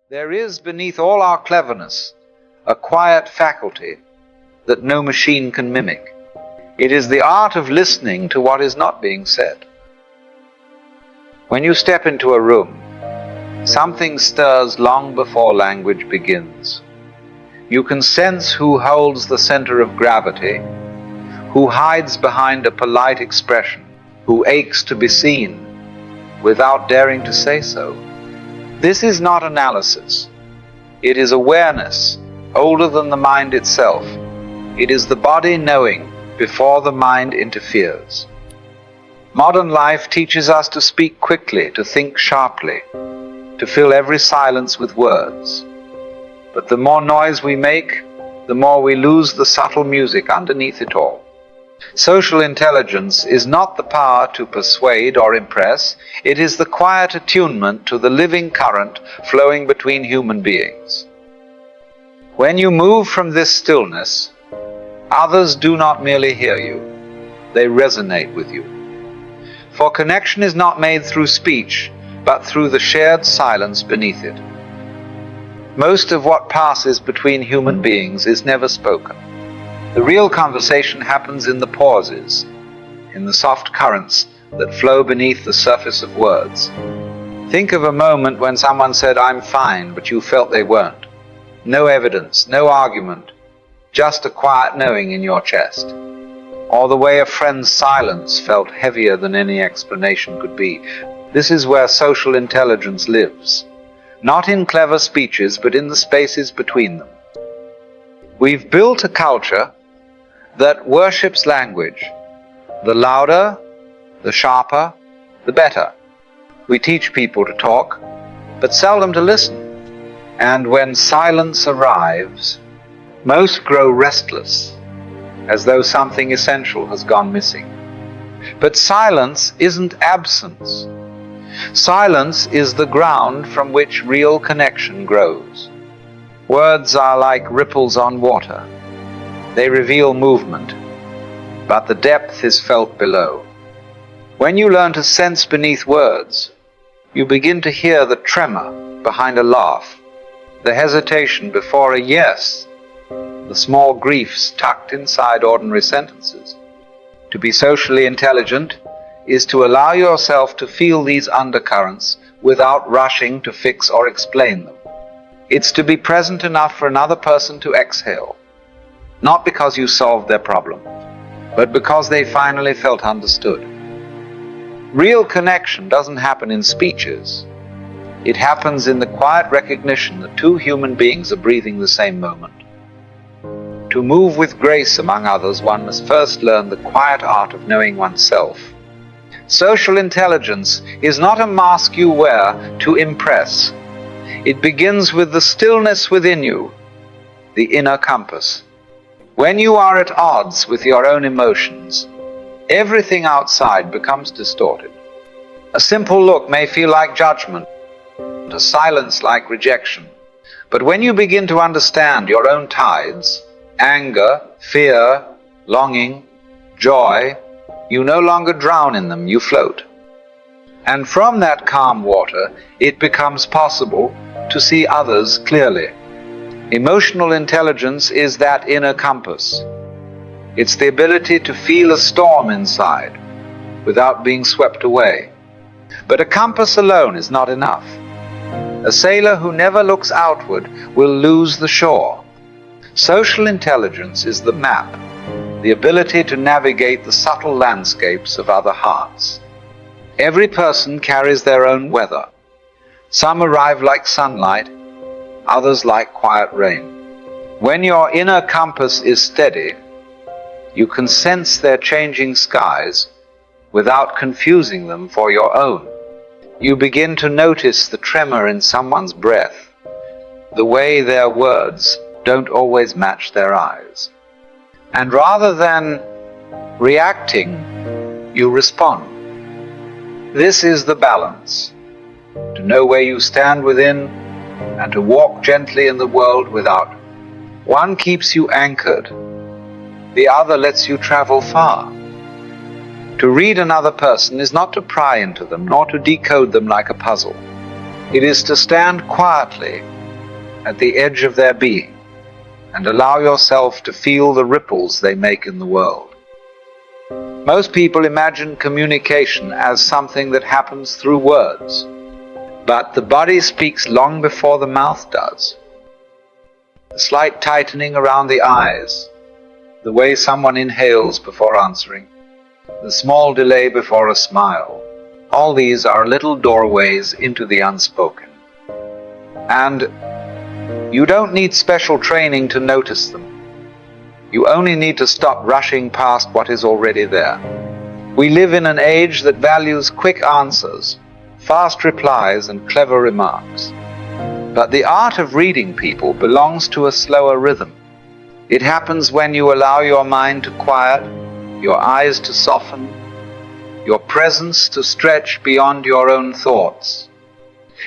There is beneath all our cleverness a quiet faculty that no machine can mimic. It is the art of listening to what is not being said. When you step into a room, something stirs long before language begins. You can sense who holds the center of gravity, who hides behind a polite expression, who aches to be seen without daring to say so. This is not analysis. It is awareness, older than the mind itself. It is the body knowing before the mind interferes. Modern life teaches us to speak quickly, to think sharply, to fill every silence with words. But the more noise we make, the more we lose the subtle music underneath it all. Social intelligence is not the power to persuade or impress. It is the quiet attunement to the living current flowing between human beings. When you move from this stillness, others do not merely hear you, they resonate with you. For connection is not made through speech, but through the shared silence beneath it. Most of what passes between human beings is never spoken. The real conversation happens in the pauses, in the soft currents that flow beneath the surface of words. Think of a moment when someone said, "I'm fine," but you felt they weren't. No evidence, no argument, just a quiet knowing in your chest. Or the way a friend's silence felt heavier than any explanation could be. This is where social intelligence lives. Not in clever speeches, but in the spaces between them. We've built a culture that worships language. The louder, the sharper, the better. We teach people to talk, but seldom to listen. And when silence arrives, most grow restless, as though something essential has gone missing. But silence isn't absence. Silence is the ground from which real connection grows. Words are like ripples on water. They reveal movement, but the depth is felt below. When you learn to sense beneath words, you begin to hear the tremor behind a laugh, the hesitation before a yes, the small griefs tucked inside ordinary sentences. To be socially intelligent is to allow yourself to feel these undercurrents without rushing to fix or explain them. It's to be present enough for another person to exhale, not because you solved their problem, but because they finally felt understood. Real connection doesn't happen in speeches. It happens in the quiet recognition that two human beings are breathing the same moment. To move with grace among others, one must first learn the quiet art of knowing oneself. Social intelligence is not a mask you wear to impress. It begins with the stillness within you, the inner compass. When you are at odds with your own emotions, everything outside becomes distorted. A simple look may feel like judgment, a silence like rejection. But when you begin to understand your own tides, anger, fear, longing, joy, you no longer drown in them, you float. And from that calm water, it becomes possible to see others clearly. Emotional intelligence is that inner compass. It's the ability to feel a storm inside without being swept away. But a compass alone is not enough. A sailor who never looks outward will lose the shore. Social intelligence is the map, the ability to navigate the subtle landscapes of other hearts. Every person carries their own weather. Some arrive like sunlight, others like quiet rain. When your inner compass is steady, you can sense their changing skies without confusing them for your own. You begin to notice the tremor in someone's breath, the way their words don't always match their eyes. And rather than reacting, you respond. This is the balance, to know where you stand within and to walk gently in the world without. One keeps you anchored, the other lets you travel far. To read another person is not to pry into them, nor to decode them like a puzzle. It is to stand quietly at the edge of their being and allow yourself to feel the ripples they make in the world. Most people imagine communication as something that happens through words, but the body speaks long before the mouth does. The slight tightening around the eyes, the way someone inhales before answering, the small delay before a smile, all these are little doorways into the unspoken. And you don't need special training to notice them. You only need to stop rushing past what is already there. We live in an age that values quick answers, fast replies, and clever remarks. But the art of reading people belongs to a slower rhythm. It happens when you allow your mind to quiet, your eyes to soften, your presence to stretch beyond your own thoughts.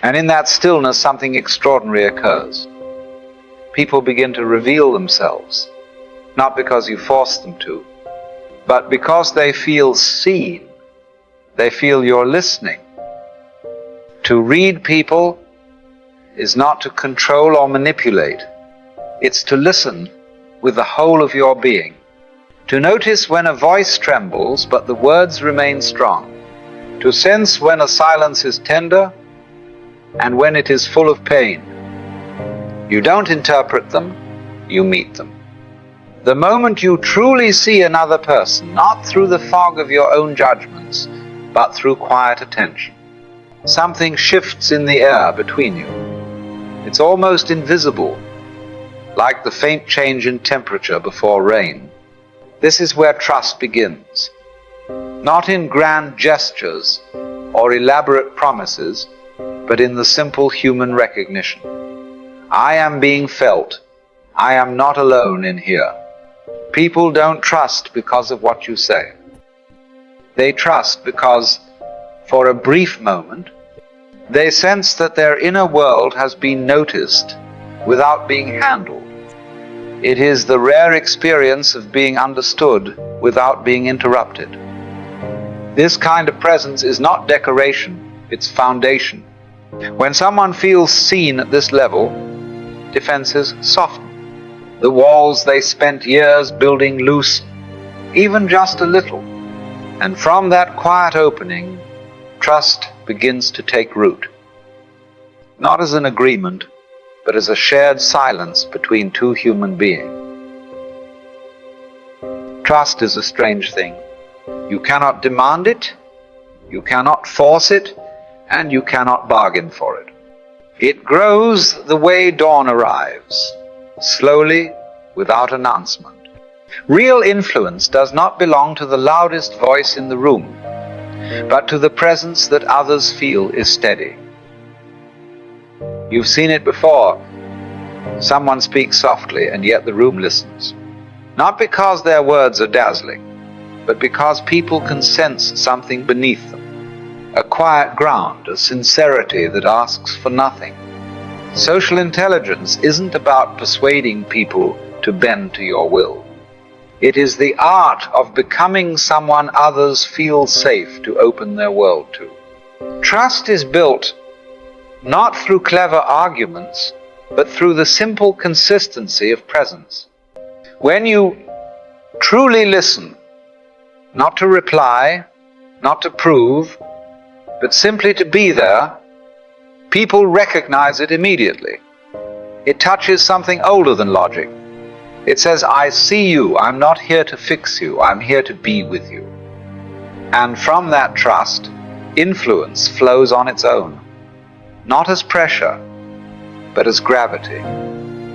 And in that stillness, something extraordinary occurs. People begin to reveal themselves, not because you force them to, but because they feel seen. They feel you're listening. To read people is not to control or manipulate. It's to listen with the whole of your being. To notice when a voice trembles but the words remain strong. To sense when a silence is tender and when it is full of pain. You don't interpret them, you meet them. The moment you truly see another person, not through the fog of your own judgments, but through quiet attention, something shifts in the air between you. It's almost invisible, like the faint change in temperature before rain. This is where trust begins. Not in grand gestures or elaborate promises, but in the simple human recognition. I am being felt. I am not alone in here. People don't trust because of what you say. They trust because, for a brief moment, they sense that their inner world has been noticed without being handled. It is the rare experience of being understood without being interrupted. This kind of presence is not decoration, it's foundation. When someone feels seen at this level, defenses soften. The walls they spent years building loosen, even just a little. And from that quiet opening, trust begins to take root. Not as an agreement, but as a shared silence between two human beings. Trust is a strange thing. You cannot demand it, you cannot force it, and you cannot bargain for it. It grows the way dawn arrives, slowly, without announcement. Real influence does not belong to the loudest voice in the room, but to the presence that others feel is steady. You've seen it before. Someone speaks softly, and yet the room listens. Not because their words are dazzling, but because people can sense something beneath them. A quiet ground, a sincerity that asks for nothing. Social intelligence isn't about persuading people to bend to your will. It is the art of becoming someone others feel safe to open their world to. Trust is built not through clever arguments, but through the simple consistency of presence. When you truly listen, not to reply, not to prove, but simply to be there, people recognize it immediately. It touches something older than logic. It says, I see you, I'm not here to fix you, I'm here to be with you. And from that trust, influence flows on its own, not as pressure, but as gravity,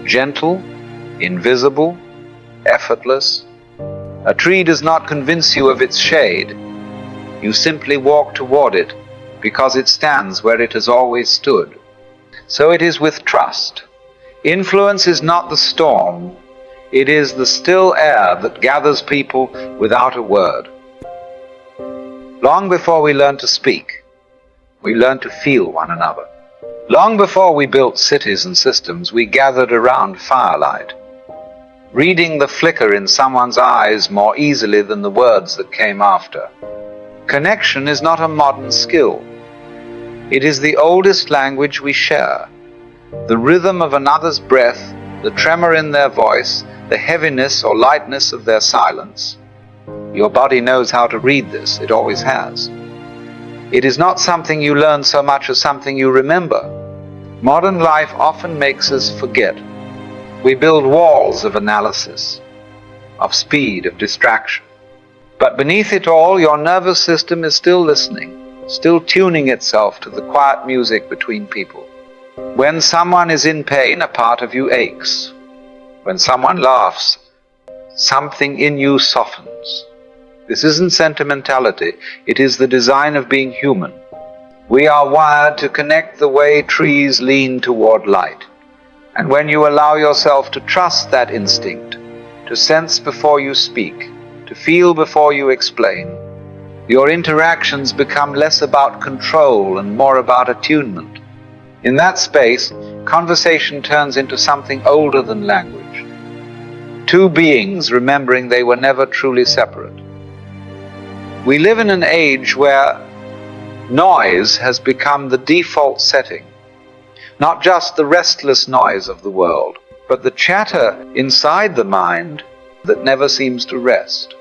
gentle, invisible, effortless. A tree does not convince you of its shade. You simply walk toward it because it stands where it has always stood. So it is with trust. Influence is not the storm, it is the still air that gathers people without a word. Long before we learn to speak, we learn to feel one another. Long before we built cities and systems, we gathered around firelight, reading the flicker in someone's eyes more easily than the words that came after. Connection is not a modern skill. It is the oldest language we share. The rhythm of another's breath, the tremor in their voice, the heaviness or lightness of their silence. Your body knows how to read this, it always has. It is not something you learn so much as something you remember. Modern life often makes us forget. We build walls of analysis, of speed, of distraction. But beneath it all, your nervous system is still listening, still tuning itself to the quiet music between people. When someone is in pain, a part of you aches. When someone laughs, something in you softens. This isn't sentimentality, it is the design of being human. We are wired to connect the way trees lean toward light. And when you allow yourself to trust that instinct, to sense before you speak, to feel before you explain, your interactions become less about control and more about attunement. In that space, conversation turns into something older than language. Two beings remembering they were never truly separate. We live in an age where noise has become the default setting. Not just the restless noise of the world, but the chatter inside the mind that never seems to rest.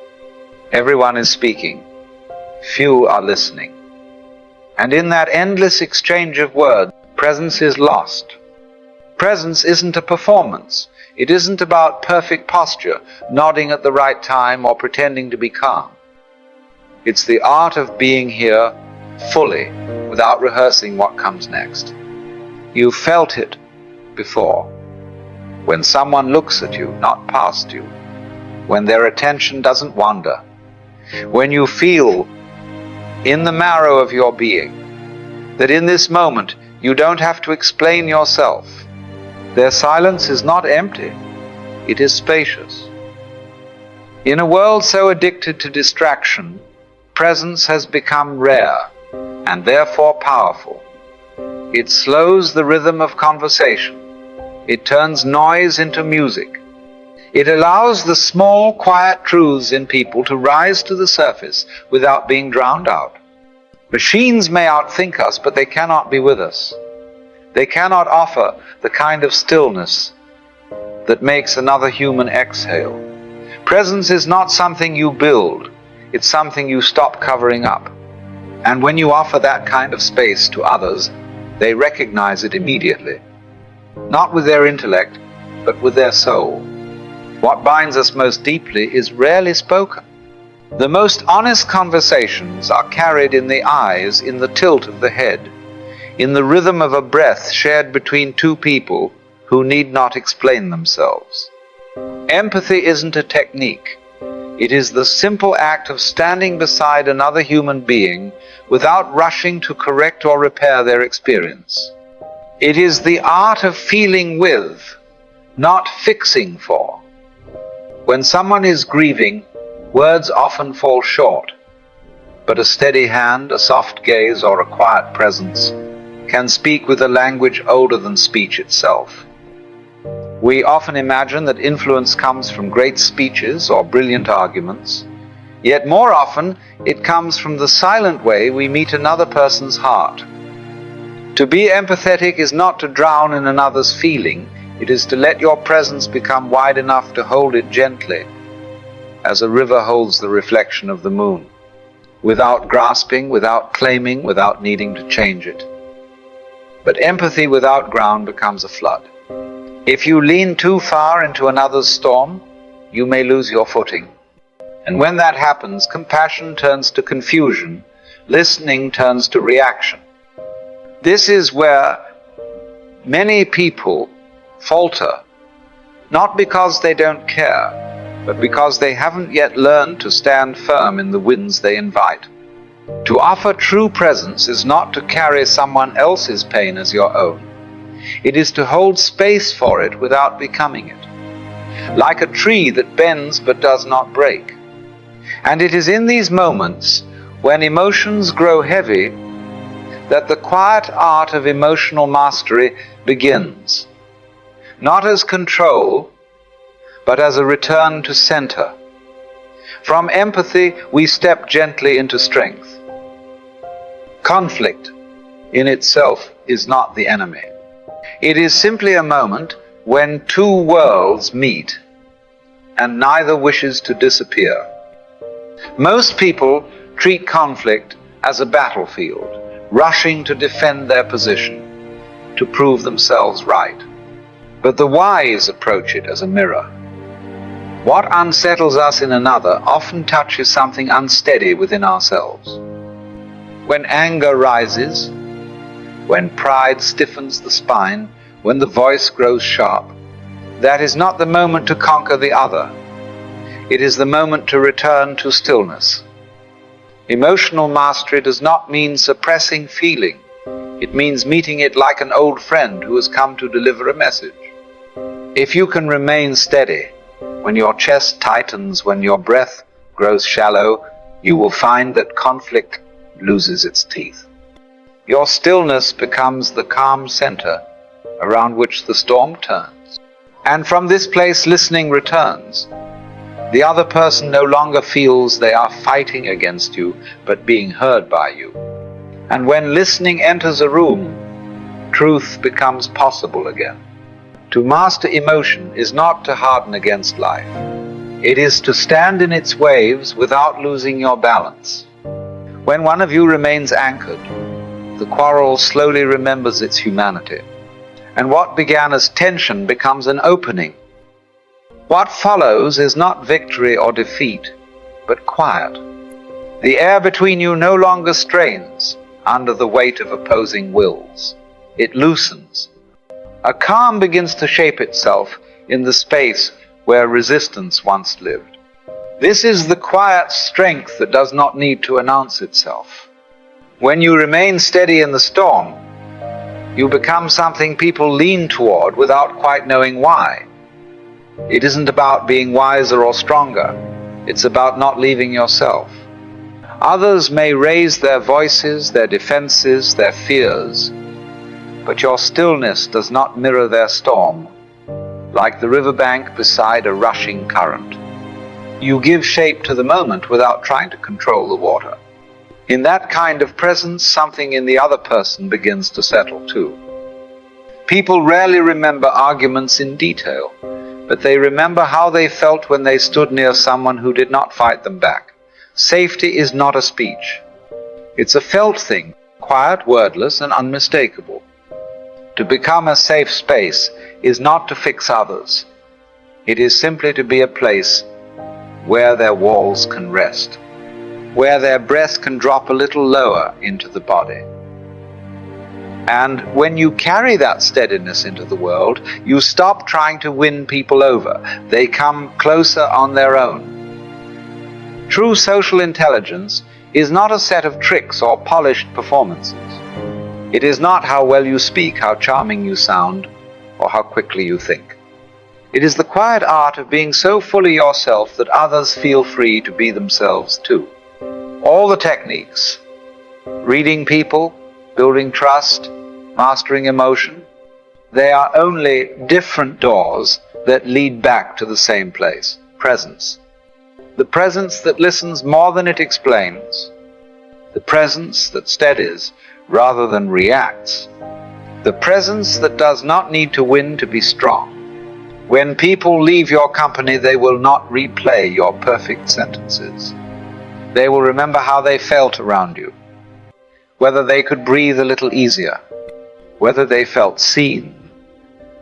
Everyone is speaking. Few are listening. And in that endless exchange of words, presence is lost. Presence isn't a performance. It isn't about perfect posture, nodding at the right time or pretending to be calm. It's the art of being here fully, without rehearsing what comes next. You've felt it before. When someone looks at you, not past you. When their attention doesn't wander. When you feel in the marrow of your being that in this moment you don't have to explain yourself. Their silence is not empty, it is spacious. In a world so addicted to distraction, presence has become rare and therefore powerful. It slows the rhythm of conversation. It turns noise into music. It allows the small, quiet truths in people to rise to the surface without being drowned out. Machines may outthink us, but they cannot be with us. They cannot offer the kind of stillness that makes another human exhale. Presence is not something you build, it's something you stop covering up. And when you offer that kind of space to others, they recognize it immediately. Not with their intellect, but with their soul. What binds us most deeply is rarely spoken. The most honest conversations are carried in the eyes, in the tilt of the head, in the rhythm of a breath shared between two people who need not explain themselves. Empathy isn't a technique. It is the simple act of standing beside another human being without rushing to correct or repair their experience. It is the art of feeling with, not fixing for. When someone is grieving, words often fall short, but a steady hand, a soft gaze, or a quiet presence can speak with a language older than speech itself. We often imagine that influence comes from great speeches or brilliant arguments, yet more often it comes from the silent way we meet another person's heart. To be empathetic is not to drown in another's feeling, it is to let your presence become wide enough to hold it gently, as a river holds the reflection of the moon, without grasping, without claiming, without needing to change it. But empathy without ground becomes a flood. If you lean too far into another's storm, you may lose your footing. And when that happens, compassion turns to confusion, listening turns to reaction. This is where many people falter, not because they don't care, but because they haven't yet learned to stand firm in the winds they invite. To offer true presence is not to carry someone else's pain as your own. It is to hold space for it without becoming it, like a tree that bends but does not break. And it is in these moments, when emotions grow heavy, that the quiet art of emotional mastery begins. Not as control, but as a return to center. From empathy, we step gently into strength. Conflict, in itself is not the enemy. It is simply a moment when two worlds meet and neither wishes to disappear. Most people treat conflict as a battlefield, rushing to defend their position, to prove themselves right. But the wise approach it as a mirror. What unsettles us in another often touches something unsteady within ourselves. When anger rises, when pride stiffens the spine, when the voice grows sharp, that is not the moment to conquer the other. It is the moment to return to stillness. Emotional mastery does not mean suppressing feeling. It means meeting it like an old friend who has come to deliver a message. If you can remain steady, when your chest tightens, when your breath grows shallow, you will find that conflict loses its teeth. Your stillness becomes the calm center around which the storm turns. And from this place listening returns. The other person no longer feels they are fighting against you, but being heard by you. And when listening enters a room, truth becomes possible again. To master emotion is not to harden against life. It is to stand in its waves without losing your balance. When one of you remains anchored, the quarrel slowly remembers its humanity. And what began as tension becomes an opening. What follows is not victory or defeat, but quiet. The air between you no longer strains under the weight of opposing wills. It loosens. A calm begins to shape itself in the space where resistance once lived. This is the quiet strength that does not need to announce itself. When you remain steady in the storm, you become something people lean toward without quite knowing why. It isn't about being wiser or stronger. It's about not leaving yourself. Others may raise their voices, their defenses, their fears, but your stillness does not mirror their storm, like the riverbank beside a rushing current. You give shape to the moment without trying to control the water. In that kind of presence, something in the other person begins to settle too. People rarely remember arguments in detail, but they remember how they felt when they stood near someone who did not fight them back. Safety is not a speech. It's a felt thing, quiet, wordless, and unmistakable. To become a safe space is not to fix others. It is simply to be a place where their walls can rest, where their breath can drop a little lower into the body. And when you carry that steadiness into the world, you stop trying to win people over. They come closer on their own. True social intelligence is not a set of tricks or polished performances. It is not how well you speak, how charming you sound, or how quickly you think. It is the quiet art of being so fully yourself that others feel free to be themselves too. All the techniques, reading people, building trust, mastering emotion, they are only different doors that lead back to the same place, presence. The presence that listens more than it explains. The presence that steadies rather than reacts. The presence that does not need to win to be strong. When people leave your company, they will not replay your perfect sentences. They will remember how they felt around you, whether they could breathe a little easier, whether they felt seen,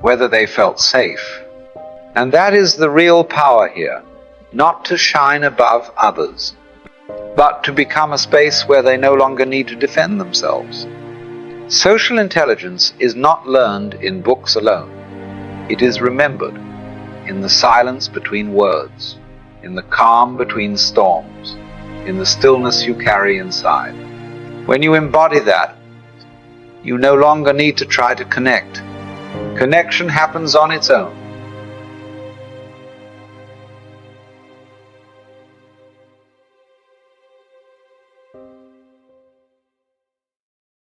whether they felt safe. And that is the real power here, not to shine above others, but to become a space where they no longer need to defend themselves. Social intelligence is not learned in books alone. It is remembered in the silence between words, in the calm between storms, in the stillness you carry inside. When you embody that, you no longer need to try to connect. Connection happens on its own.